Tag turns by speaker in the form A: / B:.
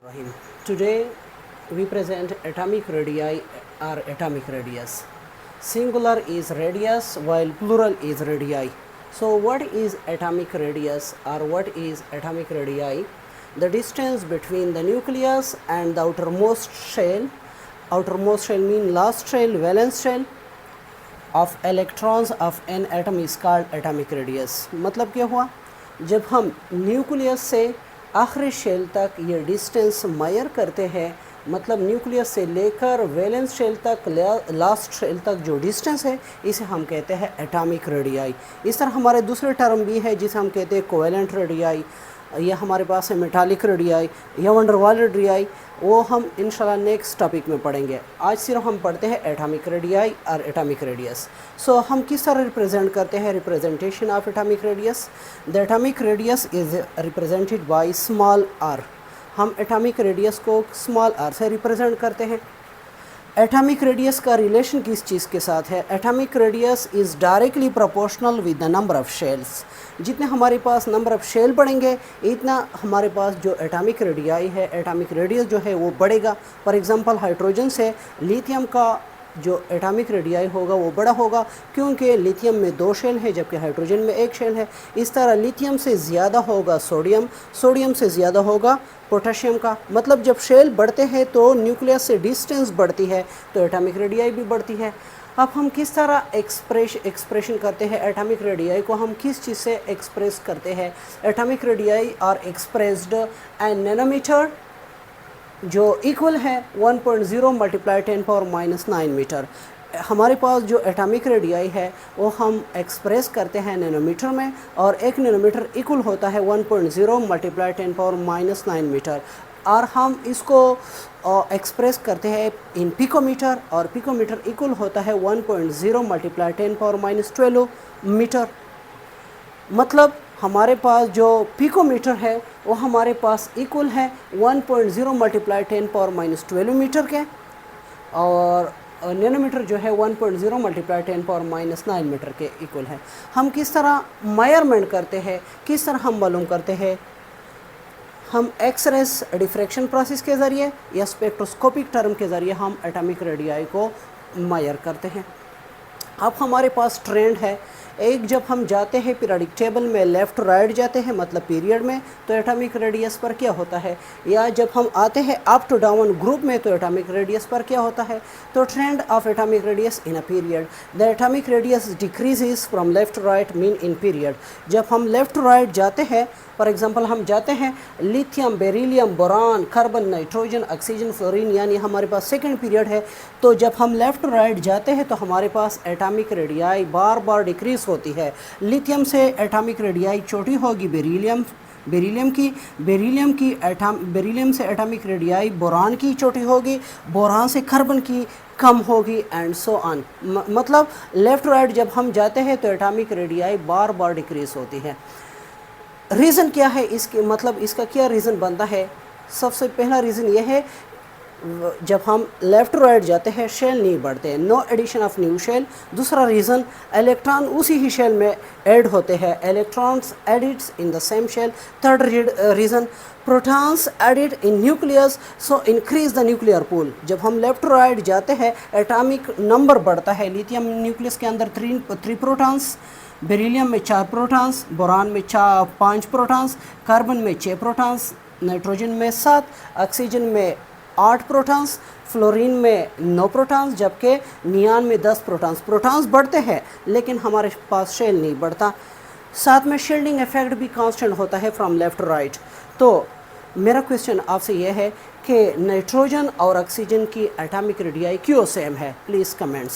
A: Rahim. Today we present atomic radii or atomic radius. Singular is radius while plural is radii. So what is atomic radius or what is atomic radii? The distance between the nucleus and the outermost shell means last shell, valence shell of electrons of an atom is called atomic radius. मतलब क्या हुआ, जब हम nucleus से आखिरी shell तक ये distance measure करते हैं, मतलब न्यूक्लियस से लेकर वैलेंस शेल तक लास्ट शेल तक जो डिस्टेंस है इसे हम कहते हैं एटॉमिक रेडियाई. इस तरह हमारे दूसरे टर्म भी है जिसे हम कहते हैं कोवेलेंट रेडियाई, या हमारे पास है मेटालिक रेडियाई या वंडरवाल रेडियाई. वो हम इंशाल्लाह नेक्स्ट टॉपिक में पढ़ेंगे. आज सिर्फ हम पढ़ते हैं एटॉमिक रेडियाई और एटॉमिक रेडियस. सो हम किस तरह रिप्रेजेंट करते हैं representation of atomic radius. The atomic radius is represented by small r. हम एटॉमिक रेडियस को स्मॉल आर से रिप्रेजेंट करते हैं. एटॉमिक रेडियस का रिलेशन किस चीज़ के साथ है? Atomic radius is directly proportional with the number of shells. जितने हमारे पास नंबर ऑफ़ शेल बढ़ेंगे इतना हमारे पास जो एटॉमिक रेडियाई है, एटॉमिक रेडियस जो है वो बढ़ेगा. फॉर एग्जांपल हाइड्रोजन से लिथियम का जो एटॉमिक रेडियाई होगा वो बड़ा होगा क्योंकि लिथियम में 2 शेल है जबकि हाइड्रोजन में 1 शेल है. इस तरह लिथियम से ज़्यादा होगा सोडियम, सोडियम से ज़्यादा होगा पोटेशियम का. मतलब जब शेल बढ़ते हैं तो न्यूक्लियस से डिस्टेंस बढ़ती है तो एटॉमिक रेडियाई भी बढ़ती है. अब हम किस तरह एक्सप्रेशन करते हैं एटॉमिक रेडियाई को, हम किस चीज़ से एक्सप्रेस करते हैं? Atomic radii are expressed in nanometer जो इक्वल है 1.0 मल्टीप्लाई 10⁻⁹ मीटर. हमारे पास जो एटॉमिक रेडियाई है वो हम एक्सप्रेस करते हैं नैनोमीटर में, और 1 नैनोमीटर इक्वल होता है 1.0 मल्टीप्लाई 10⁻⁹ मीटर. और हम इसको एक्सप्रेस करते हैं इन पिकोमीटर, और पिकोमीटर इक्वल होता है 1.0 मल्टीप्लाई 10⁻12 मीटर. मतलब हमारे पास जो पिकोमीटर है वो हमारे पास इक्वल है 1.0 मल्टीप्लाई 10⁻12 मीटर के, और नैनोमीटर जो है 1.0 मल्टीप्लाई 10⁻⁹ मीटर के इक्वल है. हम किस तरह मेजरमेंट करते हैं, किस तरह हम मालूम करते हैं? हम एक्सरेस डिफ्रैक्शन प्रोसेस के ज़रिए या स्पेक्ट्रोस्कोपिक टर्म के ज़रिए हम एटॉमिक रेडियाई को मेजर करते हैं. अब हमारे पास ट्रेंड है, एक जब हम जाते हैं पीरियडिक टेबल में लेफ़्ट राइट जाते हैं मतलब पीरियड में तो एटॉमिक रेडियस पर क्या होता है, या जब हम आते हैं अप टू डाउन ग्रुप में तो एटॉमिक रेडियस पर क्या होता है. तो trend of atomic radius in a period, the atomic radius decreases from left right mean in period. जब हम लेफ़्ट राइट जाते हैं, फॉर एग्जांपल हम जाते हैं lithium, beryllium, boron, carbon, nitrogen, oxygen, fluorine, यानी हमारे पास सेकंड पीरियड है. तो जब हम लेफ़्ट राइट जाते हैं तो हमारे पास एटॉमिक रेडियाई बार बार डिक्रीज़ होती है. लिथियम से एटॉमिक रेडियाई छोटी होगी बेरिलियम से एटॉमिक रेडियाई बोरान की छोटी होगी, बोरान से कार्बन की कम होगी, एंड सो ऑन. मतलब लेफ़्ट राइट जब हम जाते हैं तो एटॉमिक रेडियाई बार बार डिक्रीज़ होती है. रीज़न क्या है इसके, मतलब इसका क्या रीज़न बनता है? सबसे पहला रीज़न ये है जब हम लेफ़्ट राइट जाते हैं शेल नहीं बढ़ते, no addition of new shell. दूसरा रीज़न इलेक्ट्रॉन उसी ही शेल में ऐड होते हैं, electrons adds in the same shell. Third reason protons added in nucleus so increase the nuclear pull. जब हम लेफ़्ट राइट जाते हैं एटॉमिक नंबर बढ़ता है. लिथियम न्यूक्लियस के अंदर 3 प्रोटॉन्स, बेरिलियम में 4 प्रोटॉन्स, बोरान में 5 प्रोटॉन्स, कार्बन में 6 प्रोटॉन्स, नाइट्रोजन में 7, ऑक्सीजन में 8 प्रोटॉन्स, फ्लोरीन में 9 प्रोटॉन्स, जबकि नियान में 10 प्रोटॉन्स. प्रोटॉन्स बढ़ते हैं लेकिन हमारे पास शेल नहीं बढ़ता. साथ में शील्डिंग इफेक्ट भी कांस्टेंट होता है फ्रॉम लेफ़्ट राइट. तो मेरा क्वेश्चन आपसे यह है कि नाइट्रोजन और ऑक्सीजन की एटॉमिक रेडियाई क्यों सेम है? Please comments.